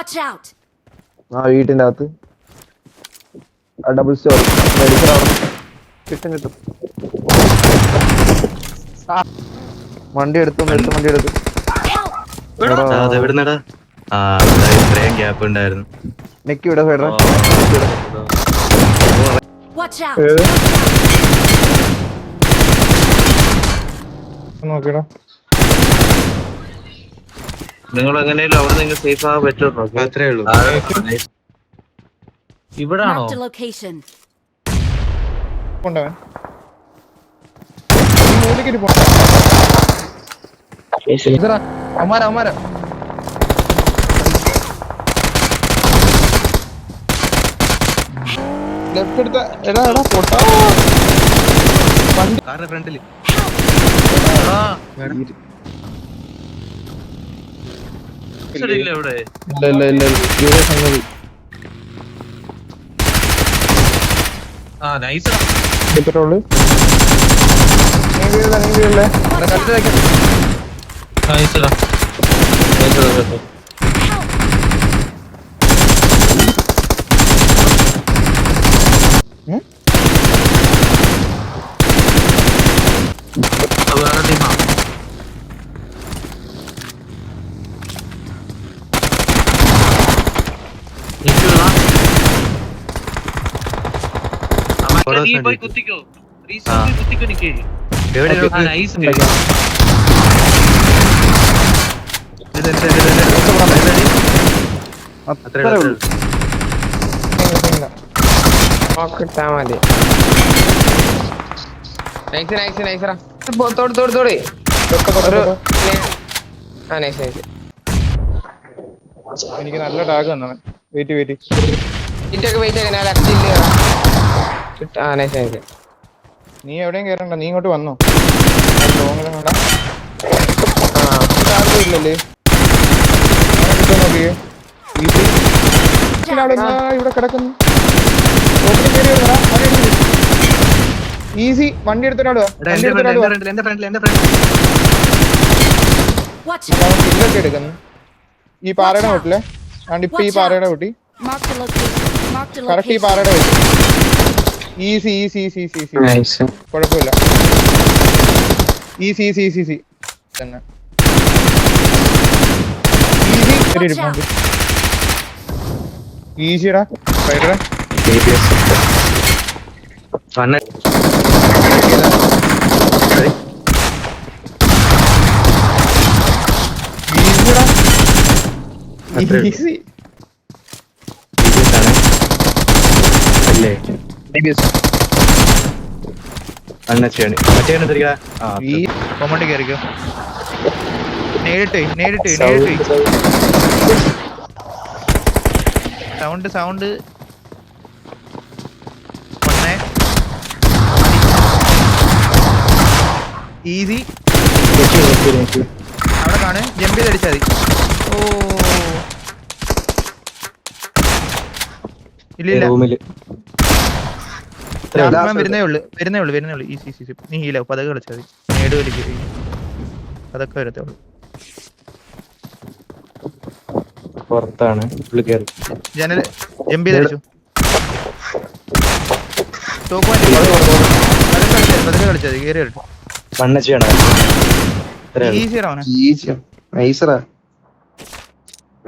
Watch out! ആ വീട്ടിന്റെ അകത്ത് ഡബിൾ സ്റ്റോറി കിട്ടും കിട്ടും. വണ്ടി എടുത്തു വണ്ടി എടുത്തു. എവിടുന്നടാ? ഇത്രയും ഗ്യാപ്പ് ഉണ്ടായിരുന്നു. നെക്കി ഇവിടെ ഫെഡറ Watch out! നോക്കിടാ. നിങ്ങൾ എങ്ങനെയല്ലോ അവിടെ നിങ്ങൾ സേഫ് ആകാൻ പറ്റുമോ? അത്രേ ഉള്ളൂ. ഇവിടാണോ? Marked a location. കൊണ്ടവൻ അമാര അമാര ലെഫ്റ്റ് എടുത്ത എടാ എടാ പൊട്ടാ കാറിന്റെ ഫ്രണ്ടില് ഇവിടെ ഇല്ല ഇല്ല ഇല്ല ഇവിടെ സംഗതി നൈസ്. പെട്രോള് നീ വീഴല്ലേ കട്ട് വെക്കാം. നൈസടാ. വേറെ ടീമാ. പോയി കുത്തിക്കോ. കുത്തിക്കോ നിക്ക്. നൈസ്. അത്രേ ഉള്ളൂ. ഇട്ടാ മതി. നൈസ് നൈസ് നൈസറാ. തോട് തോട് തോട് ആ നൈസ് നൈസ്. എനിക്ക് നല്ല ടാഗ് തന്നാണ്. വെയിറ്റ് വെയിറ്റ് ഇറ്റൊക്കെ വെയിറ്റ് ആക്കാൻ ലെഫ്റ്റ് ഇല്ല. ആ നൈസ് നൈസ്. നീ എവിടെയും കേറണ്ട, നീ ഇങ്ങോട്ട് വന്നോ. ഇല്ലല്ലേ നോക്കിയേ ഇവിടെ കിടക്കുന്നു. ഈസി വണ്ടി എടുത്തിട്ടാടുക. Watch out! ഇല്ലൊക്കെ എടുക്കുന്നു ഈ പാറയുടെ വീട്ടിലെ. അതുകൊണ്ട് ഇപ്പൊ ഈ പാറയുടെ വീട്ടി Marked a location. Marked a correct ഈ location. പാറയുടെ വീട്ടി. Easy easy easy easy easy കുഴപ്പമില്ല. ഈസി ഈസി ഈസി ഈസി തന്നെ ഈസി. ഈസിടാ റൈഡറെ ഈസി. കൊമണ്ടി കയറിക്കോ. നേരിട്ട് നേരിട്ട് നേരിട്ട് സൗണ്ട് സൗണ്ട് ഒന്നേ ഈസി. അവിടെ കാണും ജമ്പ് ചെയ്ത് അടിച്ചാൽ മതി. ഓ ഇല്ല വരുന്നേ ഉള്ളു വരുന്നേ ഉള്ളു വരുന്നേ ഉള്ളു. Easy easy. നീ ഹീലാവും പതൊക്കെ കളിച്ചാൽ മതി. നേട് വലിക്ക് അതൊക്കെ വരത്തേ ഉള്ളു. പുറത്താണ് ജനൽ ജമ്പ് ചെയ്ത് അടിച്ചു. പതൊക്കെ കളിച്ചാൽ മതി. കയറി വരട്ടെ. മണ്ണച്ചാണ്. ഈസിയാണ് അവനെ. നൈസറാ.